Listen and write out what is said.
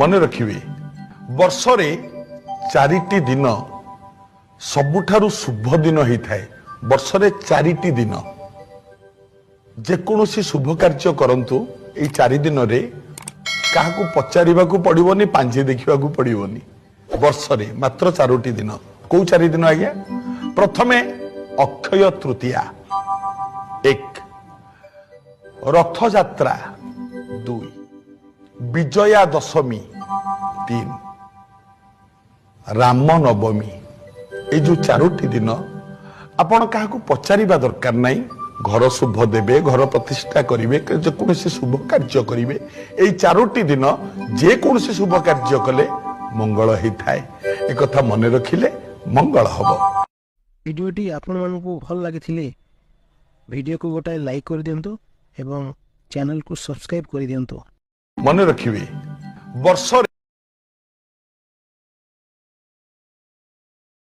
ମନେ ରଖିବେ ବର୍ଷରେ 4ଟି ଦିନ ସବୁଠାରୁ ଶୁଭ ଦିନ ହେଇଥାଏ। ବର୍ଷରେ 4ଟି ଦିନ ଯେକୌଣସି ଶୁଭ କାର୍ଯ୍ୟ କରନ୍ତୁ ଏଇ 4 ଦିନରେ କାହାକୁ ପଚାରିବାକୁ ପଡିବନି, ପାଞ୍ଜି ଦେଖିବାକୁ ପଡିବନି। ବର୍ଷରେ ମାତ୍ର 4ଟି ଦିନ। କୋଉ 4 ଦିନ ଆଜ୍ଞା? ପ୍ରଥମେ ଅକ୍ଷୟ ତୃତୀୟା 1, ରଥଯାତ୍ରା 2, ବିଜୟା ଦଶମୀ 3, ରାମ ନବମୀ। এই যে 4টি দিন আপন কাহাকু পচারিবা দরকার নাই। ঘর শুভ দেবে, ঘর প্রতিষ্ঠা করিবে, যে কোনসি শুভ কার্য করিবে। এই 4টি দিন যে কোনসি শুভ কার্য কলে মঙ্গল হইথায়। এ কথা মনে রাখিলে মঙ্গল হব। ভিডিওটি আপন মানকু ভাল লাগিଥିଲେ ভিডিওକୁ ଗୋଟାଏ ଲାଇକ୍ କରିଦିଅନ୍ତୁ ଏବଂ ଚ୍ୟାନେଲକୁ ସବସ୍କ୍ରାଇବ୍ କରିଦିଅନ୍ତୁ। মনে রাখিবে ବର୍ଷରେ